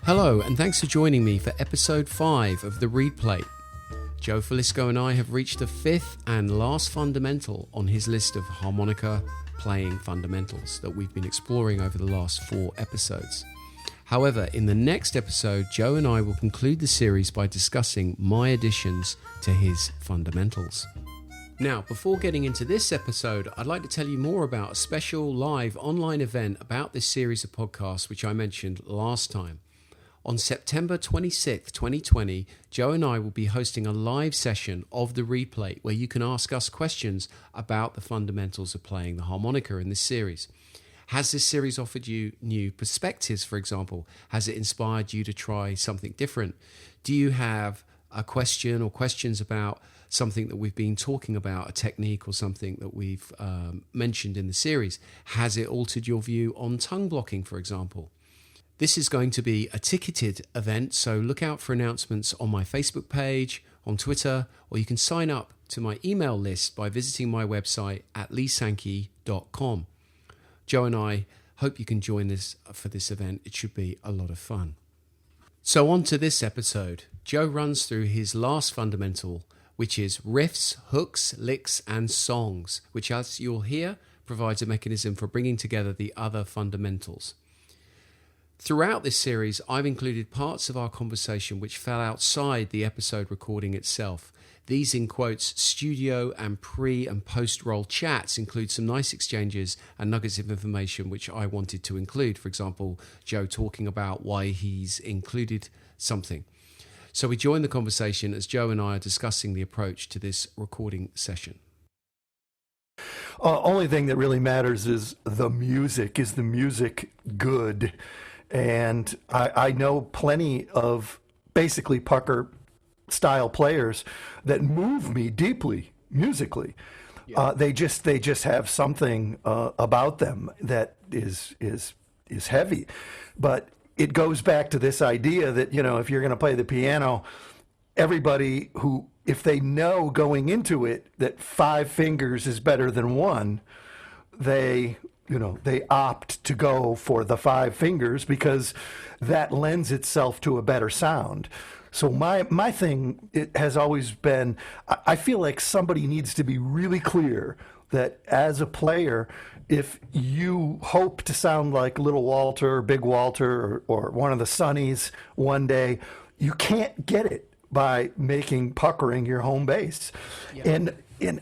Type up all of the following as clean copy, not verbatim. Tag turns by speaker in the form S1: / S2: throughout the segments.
S1: Hello, and thanks for joining me for episode 5 of the Reedplate. Joe Filisko and I have reached the fifth and last fundamental on his list of harmonica playing fundamentals that we've been exploring over the last 4 episodes. However, in the next episode, Joe and I will conclude the series by discussing my additions to his fundamentals. Now, before getting into this episode, I'd like to tell you more about a special live online event about this series of podcasts, which I mentioned last time. On September 26th, 2020, Joe and I will be hosting a live session of the Reedplate where you can ask us questions about the fundamentals of playing the harmonica in this series. Has this series offered you new perspectives, for example? Has it inspired you to try something different? Do you have a question or questions about something that we've been talking about, a technique or something that we've mentioned in the series? Has it altered your view on tongue blocking, for example? This is going to be a ticketed event, so look out for announcements on my Facebook page, on Twitter, or you can sign up to my email list by visiting my website at sankey.com. Joe and I hope you can join us for this event. It should be a lot of fun. So on to this episode. Joe runs through his last fundamental, which is riffs, hooks, licks, and songs, which, as you'll hear, provides a mechanism for bringing together the other fundamentals. Throughout this series, I've included parts of our conversation which fell outside the episode recording itself. These, in quotes, studio and pre- and post-roll chats include some nice exchanges and nuggets of information which I wanted to include. For example, Joe talking about why he's included something. So we join the conversation as Joe and I are discussing the approach to this recording session.
S2: Only thing that really matters is the music. Is the music good? And I know plenty of basically pucker style players that move me deeply musically. Yeah. They just have something about them that is heavy. But it goes back to this idea that, you know, if you're going to play the piano, everybody who, if they know going into it that 5 fingers is better than 1, they opt to go for the 5 fingers because that lends itself to a better sound. So my thing, it has always been, I feel like somebody needs to be really clear that as a player, if you hope to sound like Little Walter, Big Walter, or one of the Sonnies one day, you can't get it by making puckering your home base. Yeah. And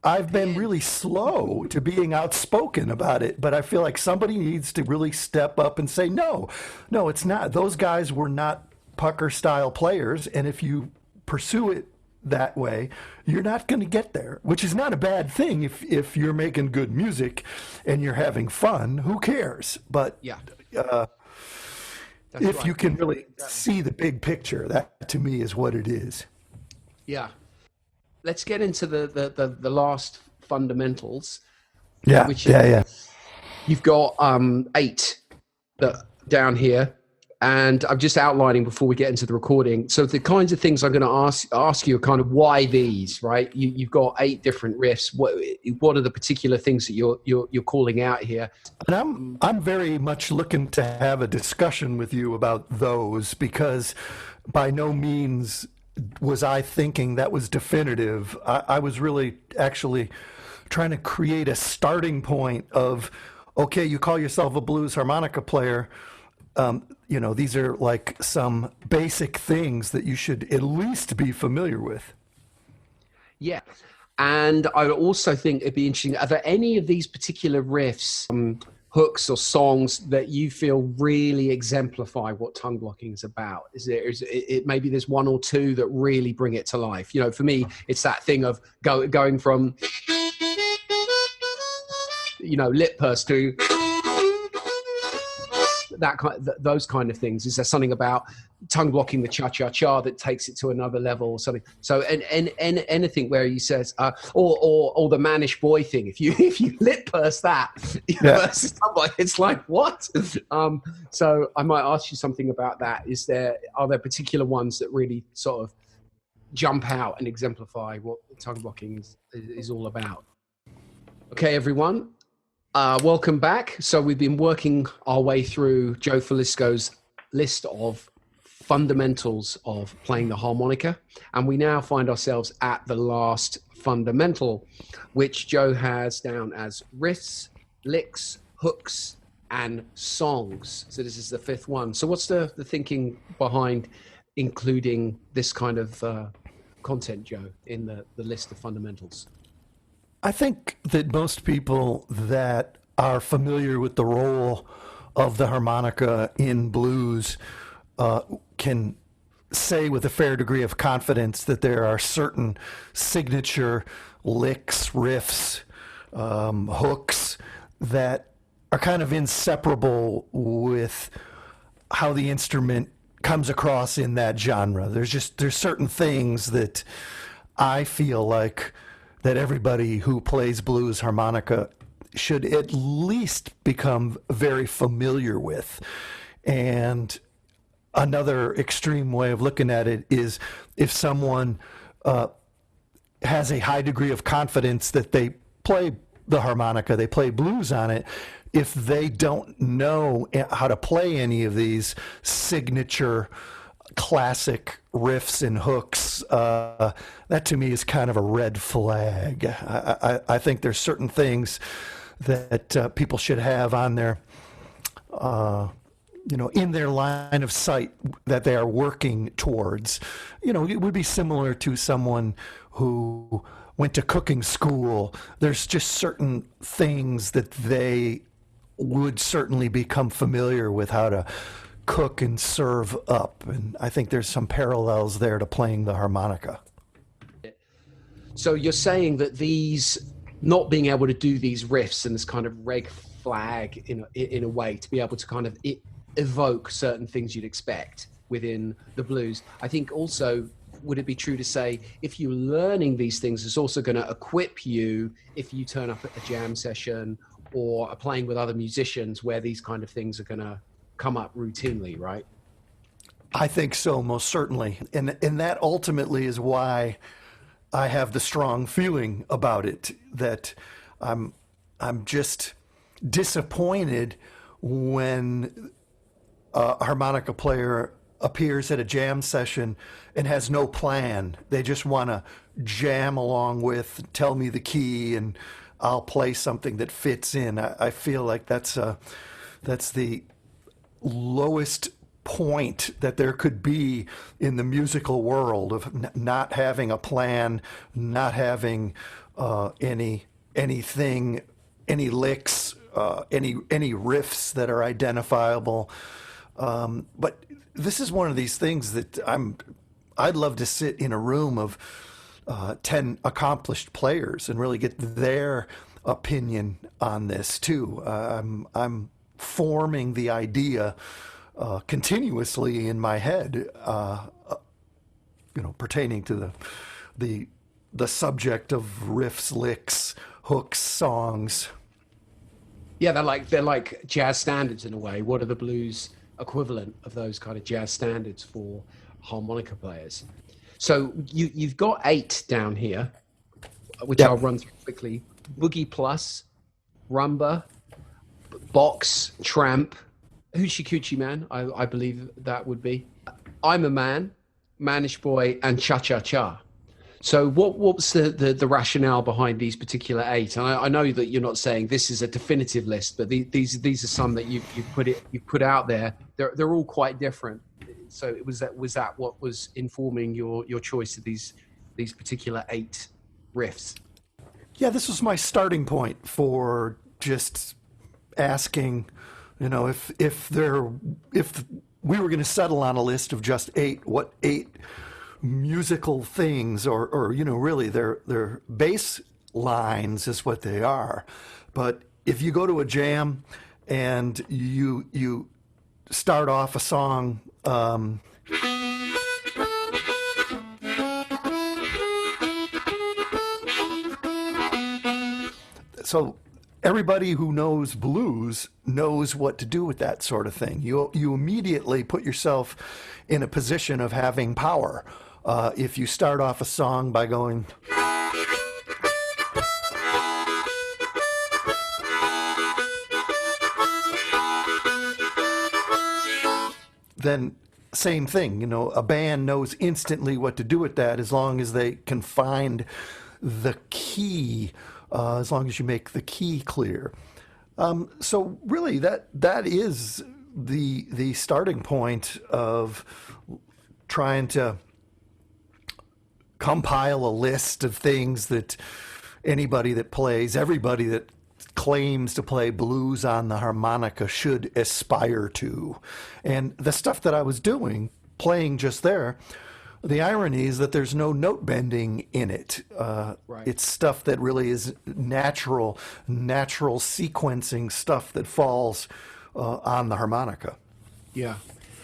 S2: I've been really slow to being outspoken about it, but I feel like somebody needs to really step up and say, no, it's not. Those guys were not pucker style players. And if you pursue it that way, you're not going to get there, which is not a bad thing. If you're making good music and you're having fun, who cares? But yeah. If right. You can really see the big picture, that to me is what it is.
S1: Yeah. Let's get into the last fundamentals.
S2: Yeah,
S1: which is, you've got 8 down here, and I'm just outlining before we get into the recording. So the kinds of things I'm going to ask you are kind of why these, right? You've got 8 different riffs. What are the particular things that you're calling out here?
S2: And I'm very much looking to have a discussion with you about those, because by no means was I thinking that was definitive. I was really actually trying to create a starting point of, okay, you call yourself a blues harmonica player. These are like some basic things that you should at least be familiar with.
S1: Yeah. And I also think it'd be interesting, are there any of these particular riffs, hooks or songs that you feel really exemplify what tongue blocking is about? Maybe there's 1 or 2 that really bring it to life. You know, for me, it's that thing of going from, lip purse to those kind of things. Is there something about tongue blocking the cha-cha-cha that takes it to another level or something? So and anything where he says or the mannish boy thing, if you lip purse that, it's like what? So I might ask you something about that. Are there particular ones that really sort of jump out and exemplify what tongue blocking is all about? Okay, everyone. Welcome back. So we've been working our way through Joe Filisko's list of fundamentals of playing the harmonica, and we now find ourselves at the last fundamental, which Joe has down as riffs, licks, hooks, and songs. So this is the fifth one. So what's the thinking behind including this kind of content, Joe, in the list of fundamentals?
S2: I think that most people that are familiar with the role of the harmonica in blues can say with a fair degree of confidence that there are certain signature licks, riffs, hooks that are kind of inseparable with how the instrument comes across in that genre. There's certain things that I feel like that everybody who plays blues harmonica should at least become very familiar with. And another extreme way of looking at it is if someone has a high degree of confidence that they play the harmonica, they play blues on it, if they don't know how to play any of these signature classic riffs and hooks, that to me is kind of a red flag. I think there's certain things that people should have on their, in their line of sight that they are working towards. It would be similar to someone who went to cooking school. There's just certain things that they would certainly become familiar with how to cook and serve up. And I think there's some parallels there to playing the harmonica.
S1: So you're saying that these, not being able to do these riffs and this kind of red flag in a way to be able to kind of evoke certain things you'd expect within the blues. I think also, would it be true to say if you're learning these things, it's also going to equip you if you turn up at a jam session or are playing with other musicians where these kind of things are going to come up routinely, right?
S2: I think so, most certainly. And that ultimately is why I have the strong feeling about it, that I'm just disappointed when a harmonica player appears at a jam session and has no plan. They just want to jam along with, tell me the key, and I'll play something that fits in. I feel like that's the lowest point that there could be in the musical world of not having a plan, not having anything, any licks, any riffs that are identifiable. But this is one of these things that I'd love to sit in a room of 10 accomplished players and really get their opinion on this too. I'm forming the idea continuously in my head, pertaining to the subject of riffs, licks, hooks, songs.
S1: Yeah, they're like jazz standards in a way. What are the blues equivalent of those kind of jazz standards for harmonica players? So you've got 8 down here, which I'll run through quickly. Boogie plus, rumba, box, tramp, hoochie coochie man, I believe that would be. I'm a man, Manish Boy, and cha cha cha. So what was the rationale behind these particular 8? And I know that you're not saying this is a definitive list, but these are some that you've put out there. They're all quite different. So was that what was informing your choice of these particular 8 riffs?
S2: Yeah, this was my starting point for just asking, if we were going to settle on a list of just 8, what 8 musical things, or really their bass lines is what they are. But if you go to a jam and you start off a song, so everybody who knows blues knows what to do with that sort of thing. You immediately put yourself in a position of having power. If you start off a song by going, then same thing. You know, a band knows instantly what to do with that as long as they can find the key, as long as you make the key clear. So really, that is the starting point of trying to compile a list of things that everybody that claims to play blues on the harmonica should aspire to. And the stuff that I was doing, playing just there, the irony is that there's no note bending in it.
S1: Right.
S2: It's stuff that really is natural sequencing stuff that falls on the harmonica.
S1: Yeah.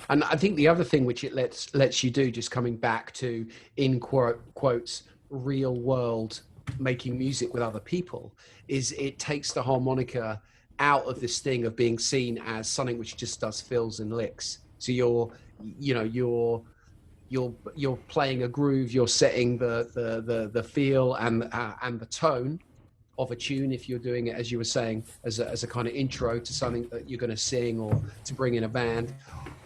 S1: And I think the other thing which it lets you do, just coming back to, in quotes, real world making music with other people, is it takes the harmonica out of this thing of being seen as something which just does fills and licks. So you're playing a groove, you're setting the feel and the tone of a tune, if you're doing it, as you were saying, as a kind of intro to something that you're going to sing or to bring in a band.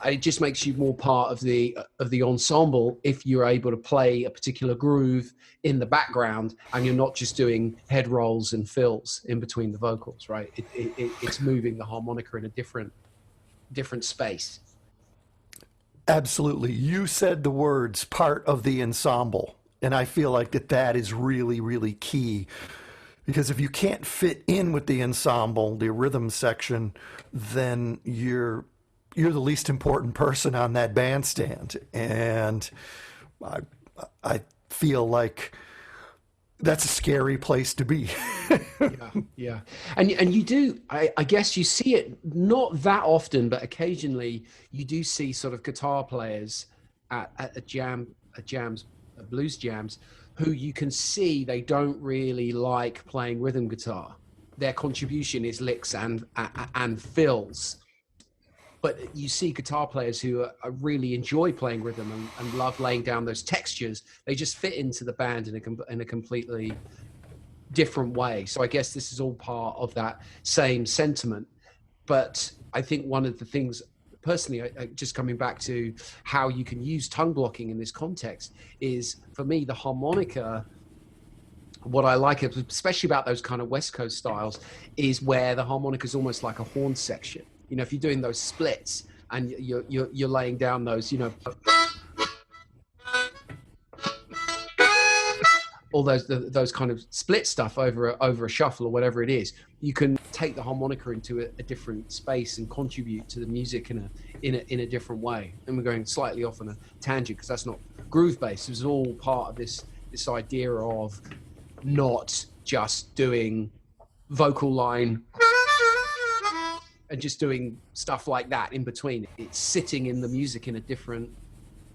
S1: It just makes you more part of the ensemble if you're able to play a particular groove in the background and you're not just doing head rolls and fills in between the vocals, right? It's moving the harmonica in a different space.
S2: Absolutely. You said the words part of the ensemble, and I feel like that is really, really key. Because if you can't fit in with the ensemble, the rhythm section, then you're the least important person on that bandstand. And I feel like that's a scary place to be.
S1: Yeah. And you do, I guess you see it not that often, but occasionally you do see sort of guitar players at blues jams, who you can see they don't really like playing rhythm guitar. Their contribution is licks and fills. But you see guitar players who really enjoy playing rhythm and love laying down those textures. They just fit into the band in a completely different way. So I guess this is all part of that same sentiment. But I think one of the things, personally, just coming back to how you can use tongue blocking in this context, is, for me, the harmonica, what I like, especially about those kind of West Coast styles, is where the harmonica is almost like a horn section. You know, if you're doing those splits and you're laying down those, you know, all those kind of split stuff over a shuffle or whatever it is, you can take the harmonica into a different space and contribute to the music in a different way. And we're going slightly off on a tangent because that's not groove based. It's all part of this idea of not just doing vocal line and just doing stuff like that in between. It's sitting in the music in a different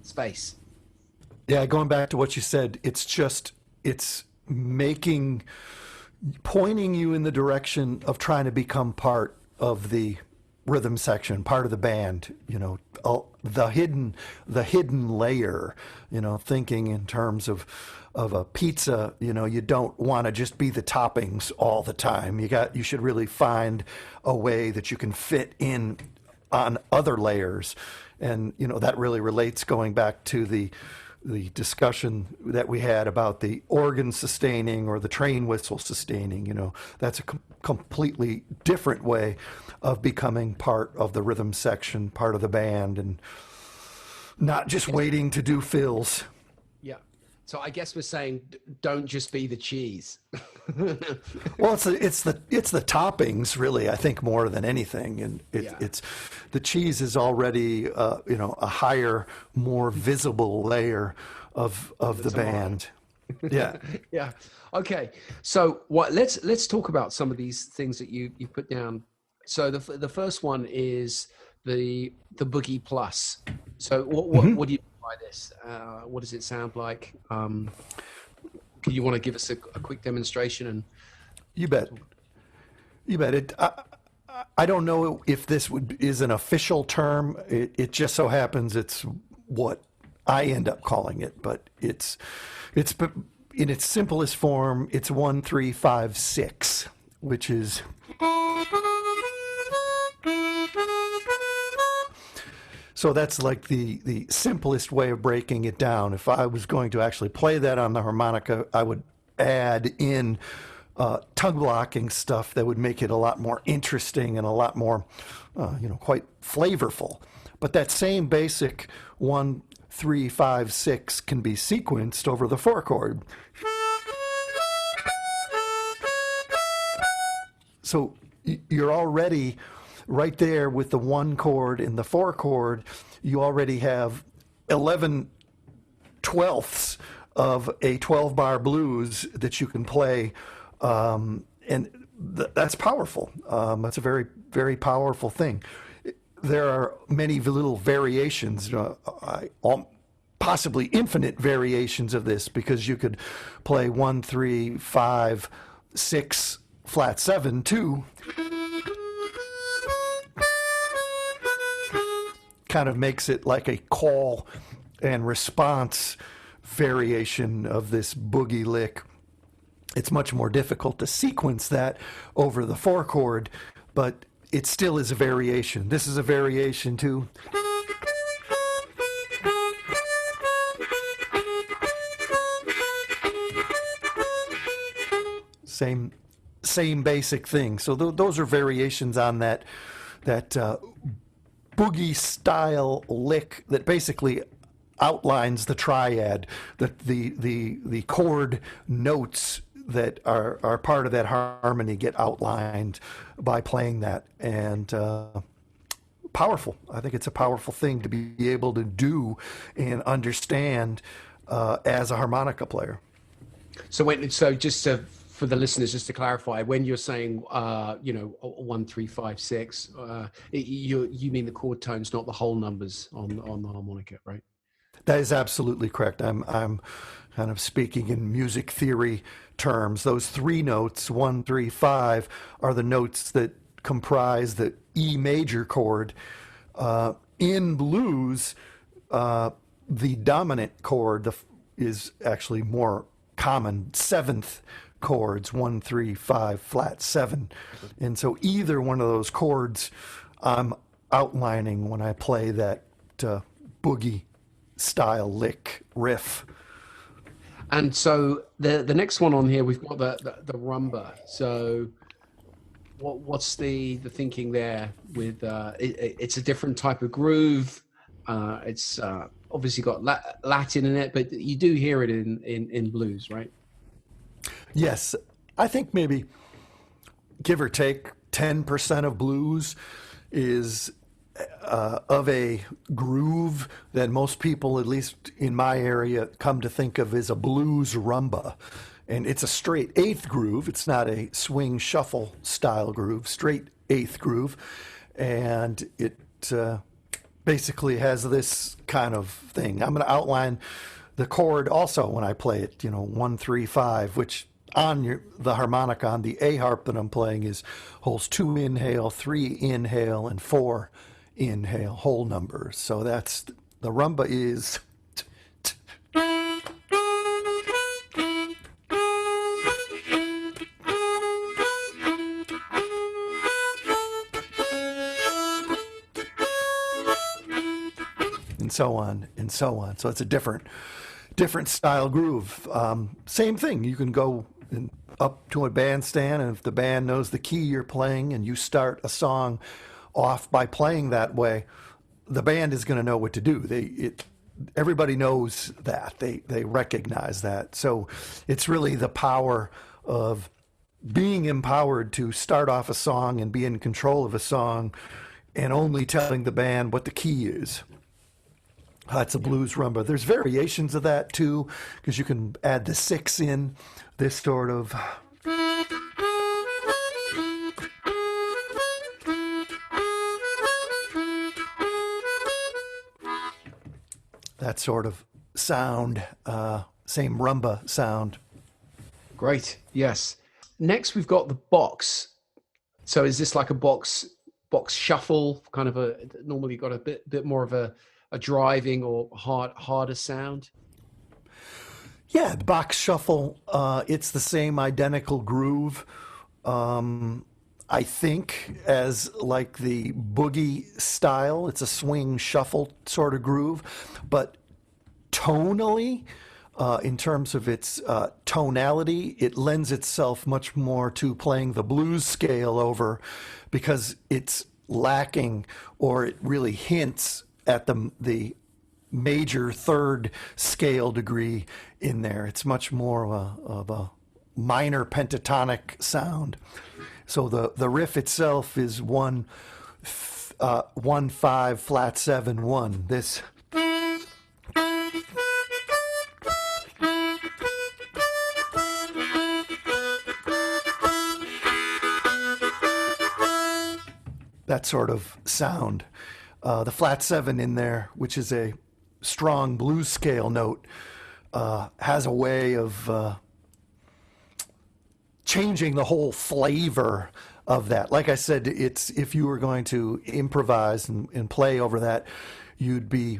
S1: space.
S2: Yeah, going back to what you said, it's pointing you in the direction of trying to become part of the rhythm section, part of the band, you know, the hidden layer, you know, thinking in terms of a pizza, you know, you don't want to just be the toppings all the time. You should really find a way that you can fit in on other layers. And, you know, that really relates, going back to the discussion that we had about the organ sustaining or the train whistle sustaining. You know, that's a completely different way of becoming part of the rhythm section, part of the band, and not just waiting to do fills.
S1: Yeah. So I guess we're saying, don't just be the cheese.
S2: Well, it's the toppings, really, I think, more than anything. And it's the cheese is already you know, a higher, more visible layer of the band. Yeah.
S1: Yeah. Okay. So let's talk about some of these things that you put down. So the first one is the Boogie Plus. So what do you mean by this? What does it sound like? Do you want to give us a quick demonstration? And
S2: you bet. I don't know if this is an official term. It just so happens it's what I end up calling it, but it's in its simplest form. It's 1, 3, 5, 6, which is. So that's like the simplest way of breaking it down. If I was going to actually play that on the harmonica, I would add in tongue blocking stuff that would make it a lot more interesting and a lot more, quite flavorful. But that same basic 1, 3, 5, 6 can be sequenced over the 4 chord. So you're already right there with the 1 chord and the 4 chord. You already have 11 twelfths of a 12-bar blues that you can play, and that's powerful. That's a very, very powerful thing. There are many little variations, possibly infinite variations of this, because you could play 1, 3, 5, 6, flat 7, 2. Kind of makes it like a call and response variation of this boogie lick. It's much more difficult to sequence that over the 4 chord, but it still is a variation. This is a variation too. Same basic thing. So those are variations on that boogie style lick that basically outlines the triad, the chord notes that are part of that harmony get outlined by playing that. And powerful. I think it's a powerful thing to be able to do and understand as a harmonica player.
S1: So just for the listeners, just to clarify, when you're saying 1, 3, 5, 6, you mean the chord tones, not the whole numbers on the harmonica, right?
S2: That is absolutely correct. I'm kind of speaking in music theory terms. Those 3 notes, 1, 3, 5, are the notes that comprise the E major chord. In blues, the dominant chord is actually more common, 7th chords, 1, 3, 5, flat 7. And so either one of those chords I'm outlining when I play that boogie style lick riff.
S1: And so the next one on here, we've got the rumba. So what's the thinking there with it's a different type of groove. It's obviously got Latin in it, but you do hear it in blues, right?
S2: Yes, I think maybe give or take 10% of blues is of a groove that most people, at least in my area, come to think of as a blues rumba. And it's a straight 8th groove. It's not a swing shuffle style groove, straight 8th groove. And it basically has this kind of thing. I'm going to outline the chord also when I play it, 1, 3, 5, which on the harmonica, on the A harp that I'm playing, holds 2 inhale, 3 inhale, and 4 inhale, whole numbers. So that's the rumba is. And so on and so on. So it's a different style groove. Same thing. You can go up to a bandstand, and if the band knows the key you're playing and you start a song off by playing that way, the band is going to know what to do. Everybody knows that. They recognize that. So it's really the power of being empowered to start off a song and be in control of a song and only telling the band what the key is. That's a blues rumba. There's variations of that too, because you can add the 6 in, this sort of. That sort of sound, same rumba sound.
S1: Great, yes. Next, we've got the box. So is this like a box shuffle, kind of normally got a bit more of a driving or harder sound?
S2: Yeah, the box shuffle, it's the same identical groove. I think, as like the boogie style. It's a swing shuffle sort of groove, but tonally, in terms of its tonality, it lends itself much more to playing the blues scale over, because it's lacking, or it really hints at the major third scale degree in there. It's much more of a minor pentatonic sound. So the riff itself is 1 5 flat 7 1. This that sort of sound. The flat 7 in there, which is a strong blues scale note, has a way of changing the whole flavor of that. Like I said, it's, if you were going to improvise and play over that, you'd be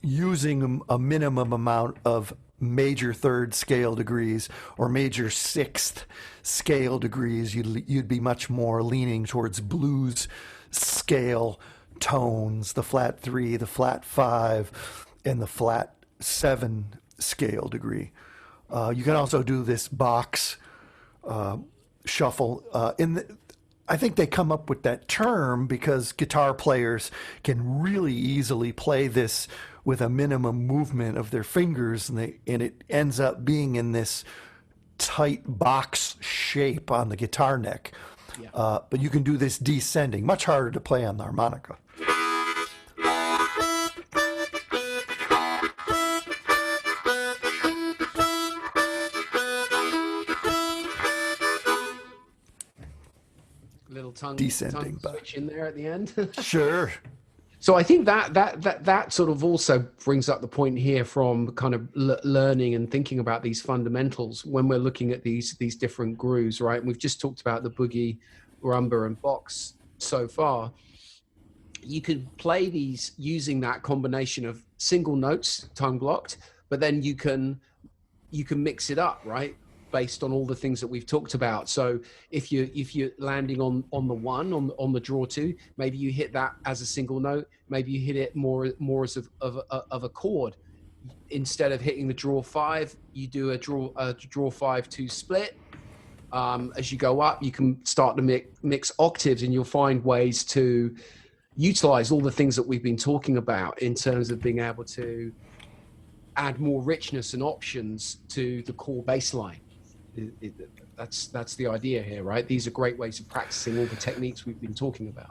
S2: using a minimum amount of major third scale degrees or major sixth scale degrees. You'd be much more leaning towards blues scale tones, the flat 3, the flat 5, and the flat 7 scale degree. You can also do this box shuffle. I think they come up with that term because guitar players can really easily play this with a minimum movement of their fingers, and it ends up being in this tight box shape on the guitar neck. Yeah. But you can do this descending, much harder to play on the harmonica.
S1: Little tongue
S2: descending
S1: switch in there at the end.
S2: Sure.
S1: So I think that sort of also brings up the point here from kind of learning and thinking about these fundamentals when we're looking at these different grooves, right? And we've just talked about the boogie, rumba, and box so far. You can play these using that combination of single notes, tongue blocked, but then you can mix it up, right? Based on all the things that we've talked about. So if you're landing on the 1 on the draw 2, maybe you hit that as a single note. Maybe you hit it more as of a chord. Instead of hitting the draw 5, you do a draw 5-2 split. As you go up, you can start to mix octaves, and you'll find ways to utilize all the things that we've been talking about in terms of being able to add more richness and options to the core bass line. That's the idea here, right? These are great ways of practicing all the techniques we've been talking about.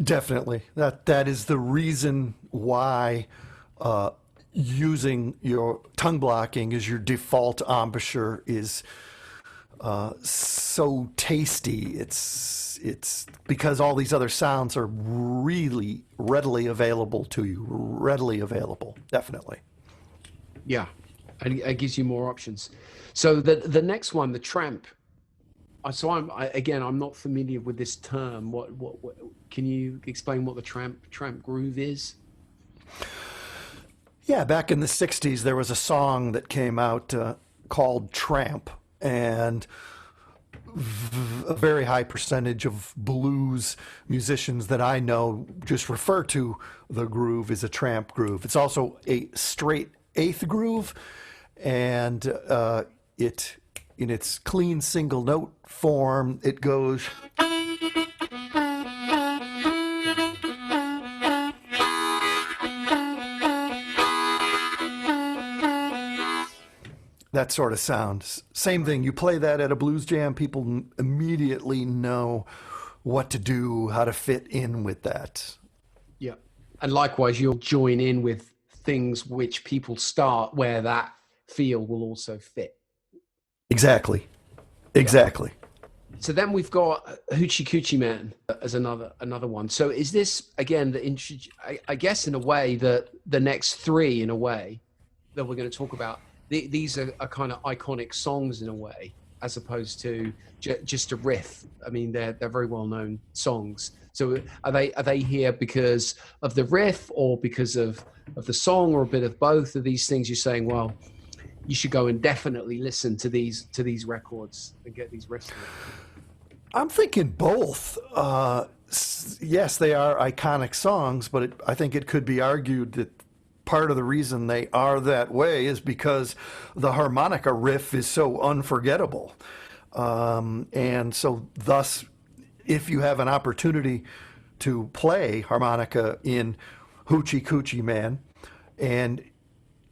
S2: Definitely. That is the reason why using your tongue blocking as your default embouchure is so tasty. It's because all these other sounds are really readily available to you. Readily available, definitely.
S1: Yeah, and it gives you more options. So the next one, the tramp. So I'm not familiar with this term. What can you explain what the tramp groove is?
S2: Yeah, back in the 60s, there was a song that came out called Tramp, and a very high percentage of blues musicians that I know just refer to the groove as a tramp groove. It's also a straight eighth groove, and it, in its clean single note form, it goes. That sort of sound. Same thing. You play that at a blues jam, people immediately know what to do, how to fit in with that.
S1: Yeah. And likewise, you'll join in with things which people start where that feel will also fit. Exactly.
S2: So
S1: then we've got Hoochie Coochie Man as another one. So is this, again, I guess in a way, the next three in a way that we're going to talk about, these are kind of iconic songs in a way, as opposed to just a riff. I mean, they're very well-known songs. So are they here because of the riff or because of the song, or a bit of both of these things? You're saying, well, you should go and definitely listen to these records and get these riffs.
S2: I'm thinking both. Yes, they are iconic songs, but I think it could be argued that part of the reason they are that way is because the harmonica riff is so unforgettable. And so, thus, if you have an opportunity to play harmonica in Hoochie Coochie Man and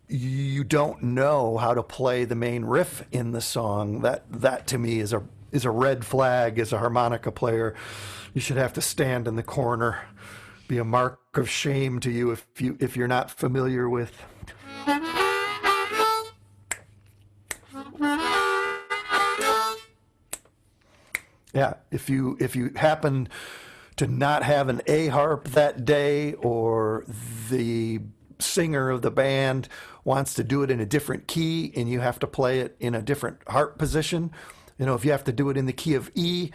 S2: you don't know how to play the main riff in the song, that to me is a red flag as a harmonica player. You should have to stand in the corner. Be a mark of shame to you if you're not familiar with. Yeah, if you happen to not have an A harp that day, or the singer of the band wants to do it in a different key and you have to play it in a different harp position, if you have to do it in the key of E,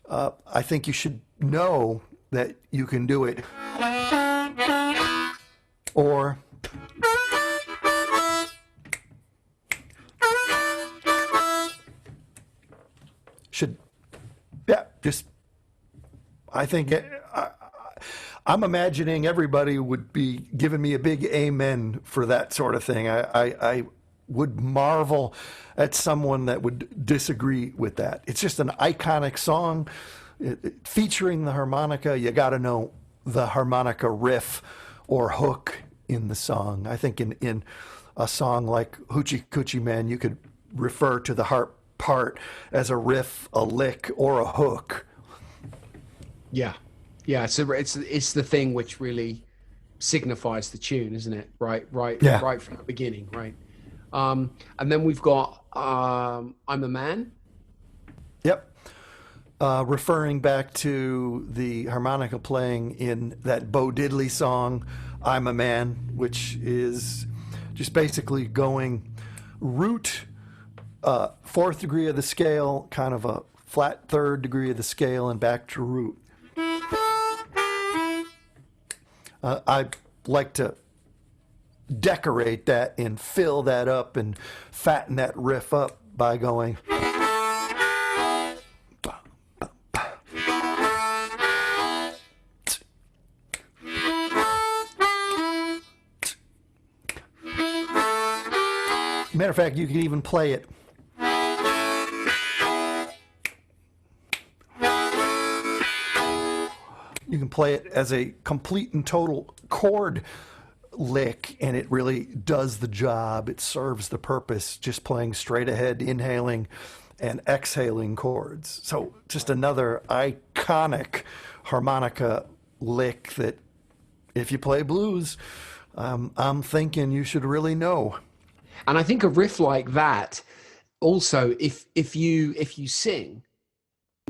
S2: I think you should know that you can do it. Or I think I'm imagining everybody would be giving me a big amen for that sort of thing. I would marvel at someone that would disagree with that. It's just an iconic song featuring the harmonica. You got to know the harmonica riff or hook in the song. I think in a song like Hoochie Coochie Man, you could refer to the harp part as a riff, a lick, or a hook.
S1: Yeah. So it's the thing which really signifies the tune, isn't it? Right from the beginning, right? And then we've got I'm a Man.
S2: Yep. Referring back to the harmonica playing in that Bo Diddley song, I'm a Man, which is just basically going root, fourth degree of the scale, kind of a flat third degree of the scale, and back to root. I like to decorate that and fill that up and fatten that riff up by going. Matter of fact, you can even play it. You can play it as a complete and total chord lick, and it really does the job. It serves the purpose, just playing straight ahead, inhaling and exhaling chords. So just another iconic harmonica lick that if you play blues, I'm thinking you should really know.
S1: And I think a riff like that, also, if you sing,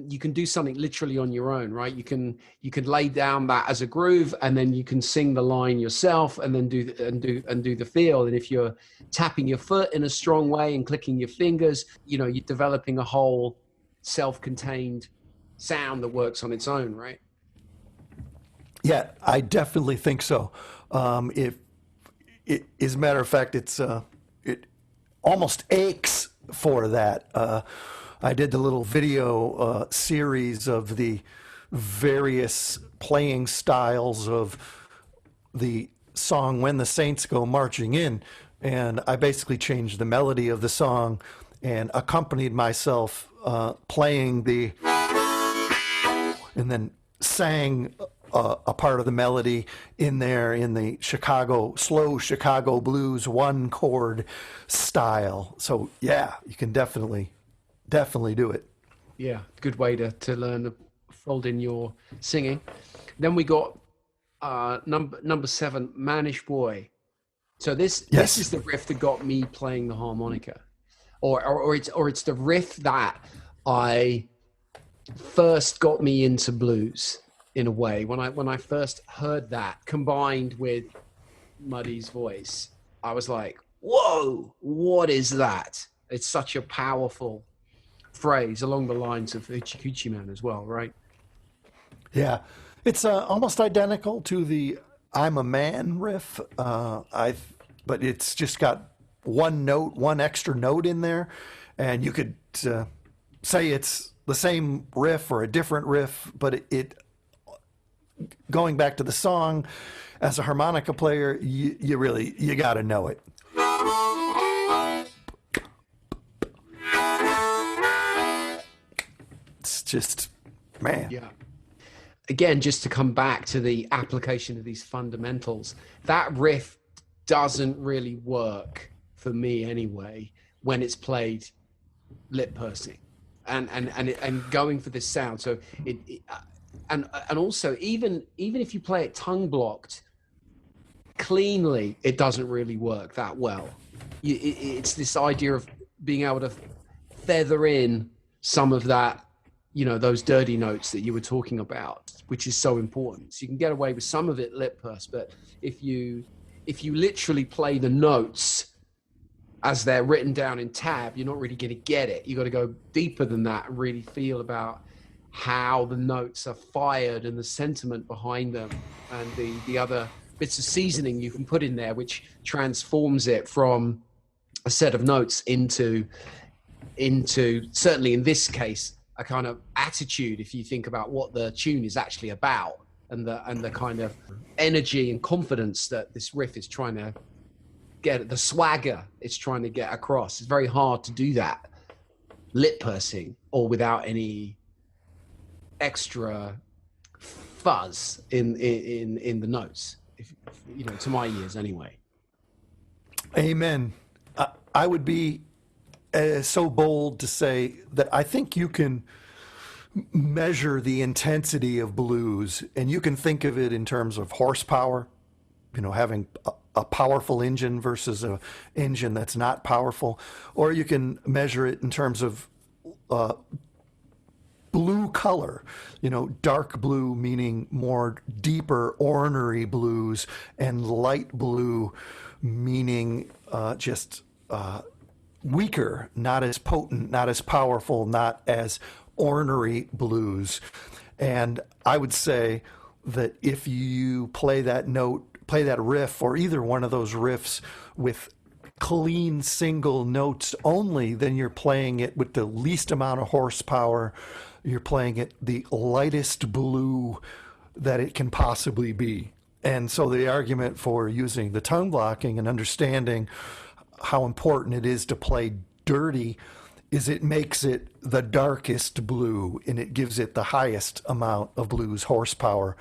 S1: you can do something literally on your own, right? You can lay down that as a groove, and then you can sing the line yourself, and then do the feel. And if you're tapping your foot in a strong way and clicking your fingers, you're developing a whole self-contained sound that works on its own, right?
S2: Yeah, I definitely think so. As a matter of fact, it almost aches for that. I did the little video series of the various playing styles of the song When the Saints Go Marching In, and I basically changed the melody of the song and accompanied myself playing and then sang a part of the melody in there in the slow Chicago blues one chord style. So yeah, you can definitely do it.
S1: Yeah, good way to learn, fold in your singing. Then we got number 7, Mannish Boy. So this is the riff that got me playing the harmonica, or it's the riff that I first got me into blues in a way. When I first heard that combined with Muddy's voice, I was like, whoa, what is that? It's such a powerful phrase along the lines of Hoochie Coochie Man as well, right?
S2: Yeah, it's almost identical to the I'm a Man riff, but it's just got one extra note in there, and you could say it's the same riff or a different riff, but it going back to the song, as a harmonica player, you got to know it. It's just, man.
S1: Yeah. Again, just to come back to the application of these fundamentals, that riff doesn't really work for me anyway when it's played lip pursing and going for this sound. So and also even if you play it tongue blocked cleanly, it doesn't really work that well. It's this idea of being able to feather in some of that, you know, those dirty notes that you were talking about, which is so important. So you can get away with some of it lip purse, but if you literally play the notes as they're written down in tab, you're not really going to get it. You got to go deeper than that and really feel about how the notes are fired and the sentiment behind them and the other bits of seasoning you can put in there, which transforms it from a set of notes into certainly in this case, a kind of attitude, if you think about what the tune is actually about and the kind of energy and confidence that this riff is trying to get, the swagger it's trying to get across. It's very hard to do that lip pursing or without any extra fuzz in the notes, if you know, to my ears anyway.
S2: Amen. I would be so bold to say that I think you can measure the intensity of blues, and you can think of it in terms of horsepower, you know, having a powerful engine versus an engine that's not powerful, or you can measure it in terms of blue color, you know, dark blue meaning more deeper ornery blues, and light blue meaning just weaker, not as potent, not as powerful, not as ornery blues. And I would say that if you play that note, play that riff, or either one of those riffs with clean single notes only, then you're playing it with the least amount of horsepower. You're playing it the lightest blue that it can possibly be. And so the argument for using the tongue blocking and understanding how important it is to play dirty is it makes it the darkest blue, and it gives it the highest amount of blues horsepower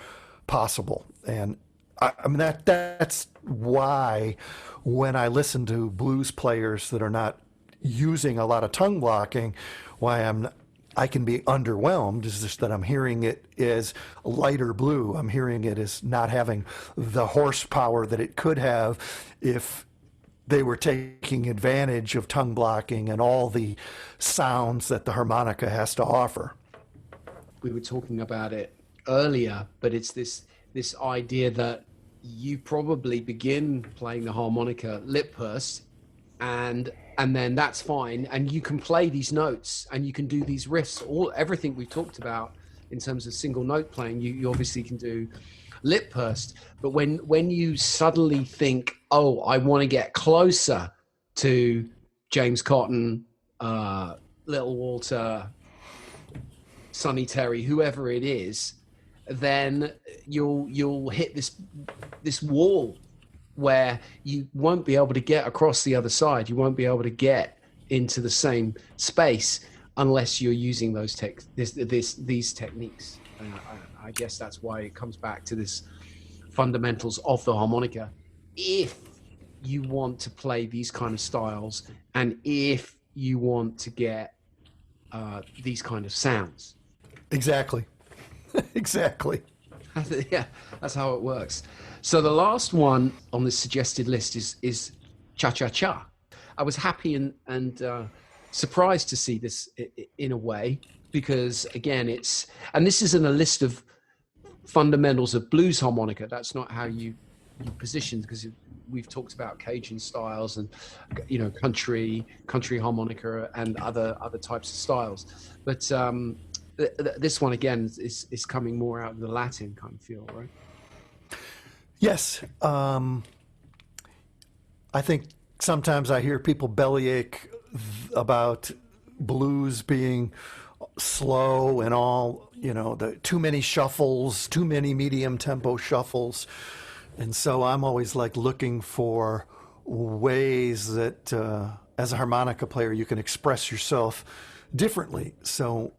S2: possible. And I mean, that's why when I listen to blues players that are not using a lot of tongue blocking, I can be underwhelmed, is just that I'm hearing it as lighter blue. I'm hearing it as not having the horsepower that it could have if they were taking advantage of tongue blocking and all the sounds that the harmonica has to offer.
S1: We were talking about it earlier, but it's this idea that you probably begin playing the harmonica lip pursed, and then that's fine, and you can play these notes and you can do these riffs, everything we talked about in terms of single note playing, you obviously can do lip pursed. But when you suddenly think, oh, I want to get closer to James Cotton, Little Walter, Sonny Terry, whoever it is, then you'll hit this wall where you won't be able to get across the other side. You won't be able to get into the same space unless you're using these techniques. I guess that's why it comes back to this fundamentals of the harmonica. If you want to play these kind of styles, and if you want to get these kind of sounds.
S2: Exactly. Exactly.
S1: Yeah, that's how it works. So the last one on this suggested list is cha-cha-cha. I was happy and surprised to see this in a way, because again, this isn't a list of fundamentals of blues harmonica. That's not how you position, because we've talked about Cajun styles and, you know, country harmonica and other types of styles. But this one again is coming more out of the Latin kind of feel, right?
S2: Yes. I think sometimes I hear people bellyache about blues being slow and all, the too many shuffles, too many medium tempo shuffles. And so I'm always like looking for ways that as a harmonica player you can express yourself differently. So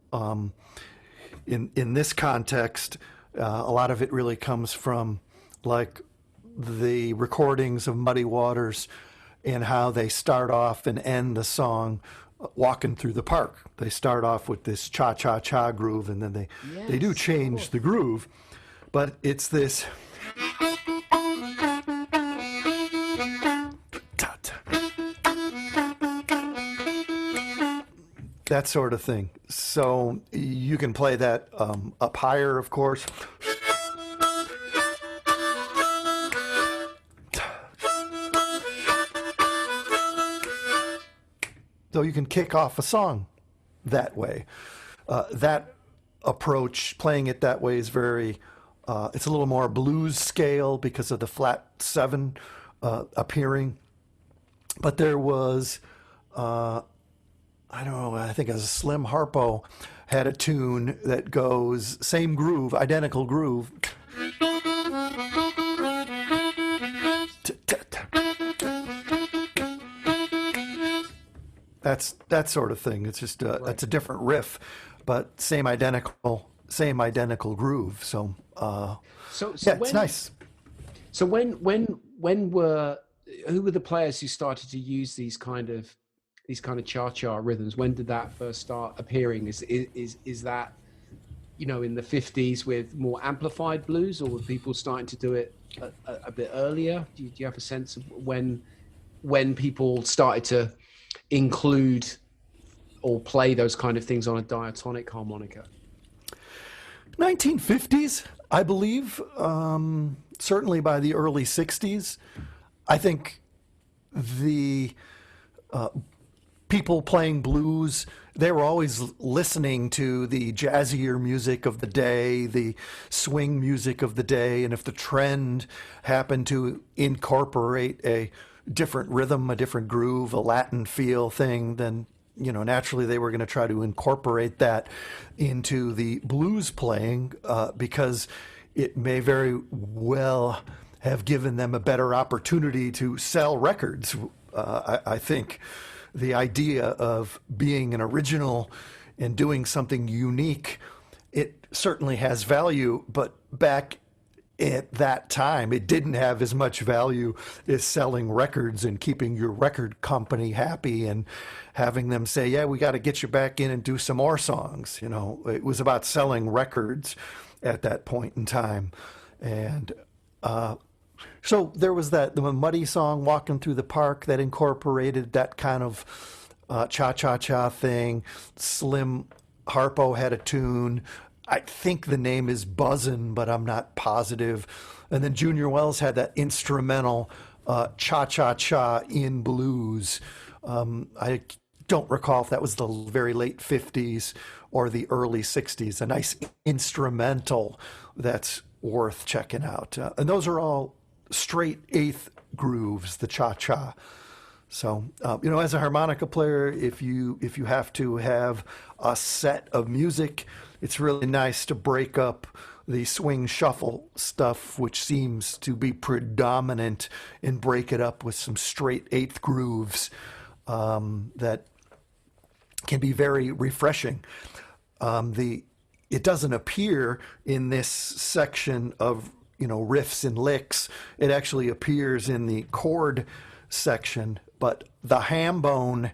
S2: in this context, a lot of it really comes from like the recordings of Muddy Waters and how they start off and end the song walking through the park. They start off with this cha-cha-cha groove, and then they do change the groove, but it's this that sort of thing. So you can play that up higher, of course. So you can kick off a song that way. That approach, playing it that way, is very, it's a little more blues scale because of the flat 7 appearing. But there was, I don't know, I think as a Slim Harpo had a tune that goes, same groove, identical groove. That's that sort of thing. It's just it's a different riff, but same identical groove. So it's nice.
S1: So when were who were the players who started to use these kind of cha-cha rhythms? When did that first start appearing? Is that in the 50s with more amplified blues, or were people starting to do it a bit earlier? Do you have a sense of when people started to include or play those kind of things on a diatonic harmonica?
S2: 1950s, I believe. Certainly by the early 60s. I think the people playing blues, they were always listening to the jazzier music of the day, the swing music of the day, and if the trend happened to incorporate a different rhythm, a different groove, a Latin feel thing, then naturally they were going to try to incorporate that into the blues playing because it may very well have given them a better opportunity to sell records. I think the idea of being an original and doing something unique, it certainly has value, but back at that time, it didn't have as much value as selling records and keeping your record company happy and having them say, yeah, we got to get you back in and do some more songs. It was about selling records at that point in time. And so there was the Muddy song, Walking Through the Park, that incorporated that kind of cha-cha-cha thing. Slim Harpo had a tune. I think the name is Buzzin', but I'm not positive. And then Junior Wells had that instrumental cha-cha-cha in blues. I don't recall if that was the very late 50s or the early 60s. A nice instrumental that's worth checking out. And those are all straight eighth grooves, the cha-cha. So, as a harmonica player, if you have to have a set of music, it's really nice to break up the swing shuffle stuff, which seems to be predominant, and break it up with some straight eighth grooves that can be very refreshing. It doesn't appear in this section of riffs and licks. It actually appears in the chord section, but the ham bone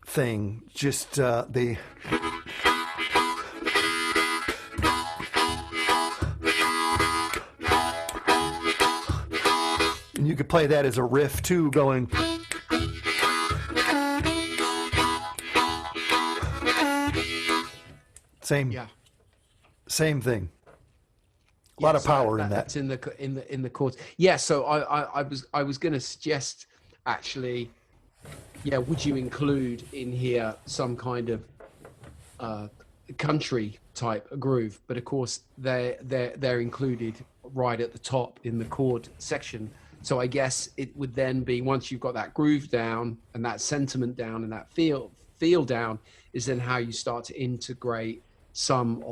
S2: thing, just the and you could play that as a riff too, going same thing. A lot of power in that.
S1: That's in the chords. Yeah. So I was going to suggest actually, would you include in here some kind of country type groove? But of course they're included right at the top in the chord section. So I guess it would then be, once you've got that groove down and that sentiment down and that feel down, is then how you start to integrate some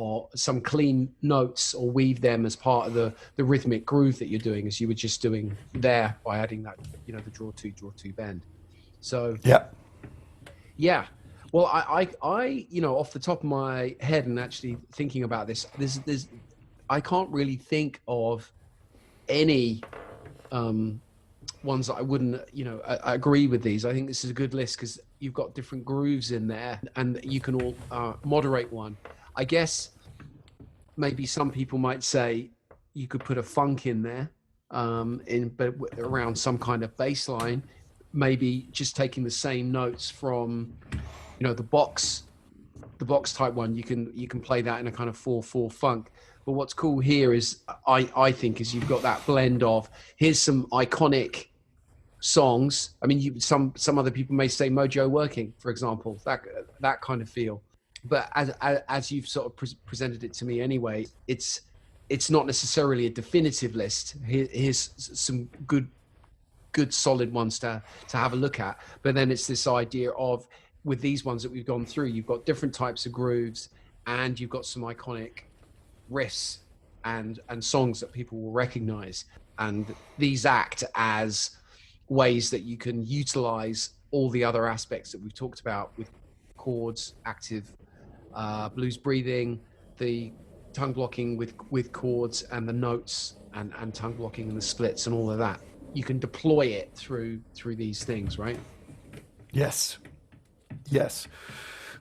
S1: clean notes or weave them as part of the rhythmic groove that you're doing, as you were just doing there by adding that, the draw two bend. So yeah. Well, I off the top of my head and actually thinking about this, there's I can't really think of any ones that I wouldn't, I agree with these. I think this is a good list because you've got different grooves in there, and you can all moderate one. I guess maybe some people might say you could put a funk in there, but around some kind of bass line, maybe just taking the same notes from, the box type one. You can play that in a kind of 4/4 funk. But what's cool here is I think is you've got that blend of, here's some iconic songs. I mean, some other people may say Mojo Working, for example, that kind of feel. But as you've sort of presented it to me anyway, it's not necessarily a definitive list. Here's some good solid ones to have a look at. But then it's this idea of, with these ones that we've gone through, you've got different types of grooves, and you've got some iconic riffs and songs that people will recognize, and these act as ways that you can utilize all the other aspects that we've talked about with chords, active blues breathing, the tongue blocking with chords, and the notes and tongue blocking and the splits and all of that. You can deploy it through these things, right?
S2: Yes.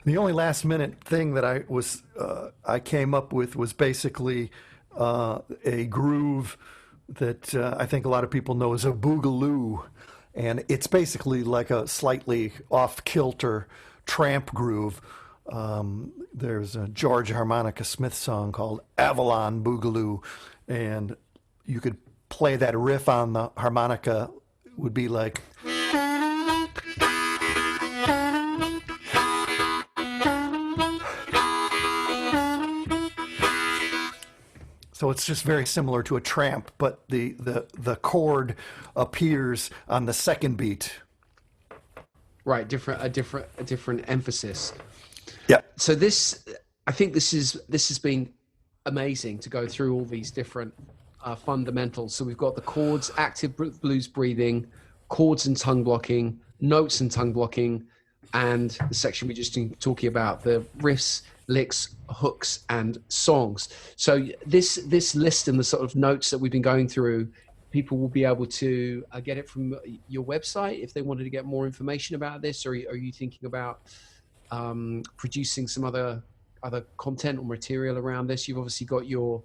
S2: The only last minute thing that I came up with was basically a groove that I think a lot of people know as a boogaloo, and it's basically like a slightly off kilter tramp groove. There's a George Harmonica Smith song called Avalon Boogaloo, and you could play that riff on the harmonica. It would be like. So it's just very similar to a tramp, but the chord appears on the second beat.
S1: Right, a different emphasis.
S2: Yeah.
S1: So I think this has been amazing to go through all these different fundamentals. So we've got the chords, active blues breathing, chords and tongue blocking, notes and tongue blocking, and the section we just been talking about, the riffs, licks, hooks, and songs. So this list and the sort of notes that we've been going through, people will be able to get it from your website if they wanted to get more information about this, or are you thinking about producing some other content or material around this? You've obviously got your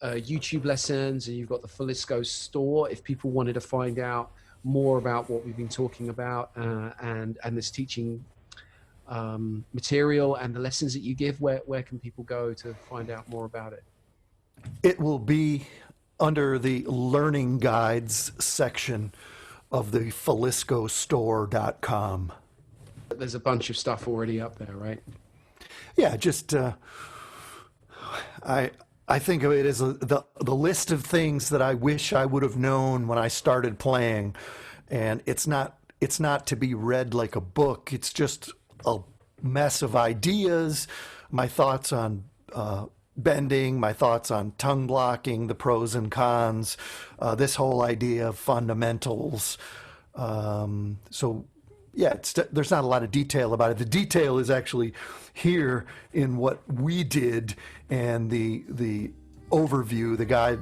S1: YouTube lessons, and you've got the Filisko store. If people wanted to find out more about what we've been talking about and this teaching material and the lessons that you give, where can people go to find out more about it?
S2: It will be under the learning guides section of the FiliskoStore.com.
S1: There's a bunch of stuff already up there, right?
S2: Yeah, just I think of it as the list of things that I wish I would have known when I started playing, and it's not to be read like a book. It's just a mess of ideas, my thoughts on bending, my thoughts on tongue blocking, the pros and cons, this whole idea of fundamentals. So yeah, there's not a lot of detail about it. The detail is actually here in what we did, and the overview, the guide,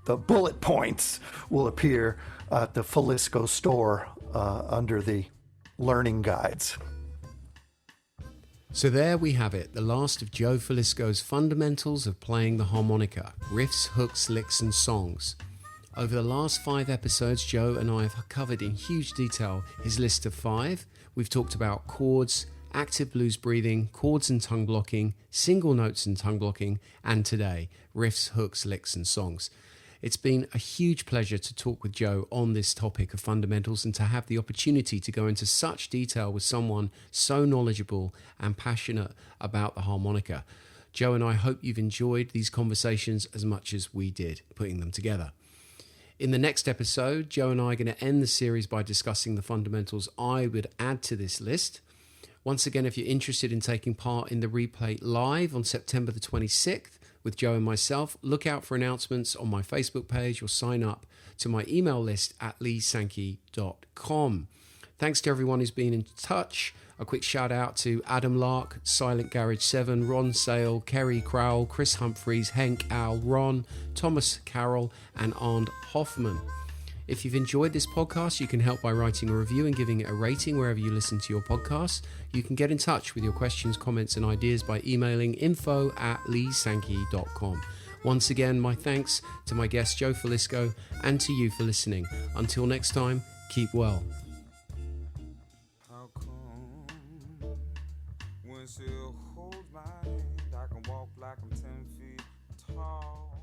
S2: the bullet points will appear at the Filisko store under the learning guides.
S1: So there we have it, the last of Joe Filisko's fundamentals of playing the harmonica, riffs, hooks, licks and songs. Over the last 5 episodes, Joe and I have covered in huge detail his list of 5. We've talked about chords, active blues breathing, chords and tongue blocking, single notes and tongue blocking, and today, riffs, hooks, licks and songs. It's been a huge pleasure to talk with Joe on this topic of fundamentals and to have the opportunity to go into such detail with someone so knowledgeable and passionate about the harmonica. Joe and I hope you've enjoyed these conversations as much as we did putting them together. In the next episode, Joe and I are going to end the series by discussing the fundamentals I would add to this list. Once again, if you're interested in taking part in the Reedplate Live on September the 26th with Joe and myself, look out for announcements on my Facebook page or sign up to my email list at leesankey.com. Thanks to everyone who's been in touch. A quick shout out to Adam Lark, Silent Garage 7, Ron Sale, Kerry Crowell, Chris Humphreys, Henk, Al, Ron, Thomas Carroll, and Arndt Hoffman. If you've enjoyed this podcast, you can help by writing a review and giving it a rating wherever you listen to your podcasts. You can get in touch with your questions, comments, and ideas by emailing info@leesankey.com. Once again, my thanks to my guest Joe Filisko and to you for listening. Until next time, keep well.
S3: How come when she holds my hand, I can walk like I'm 10 feet tall?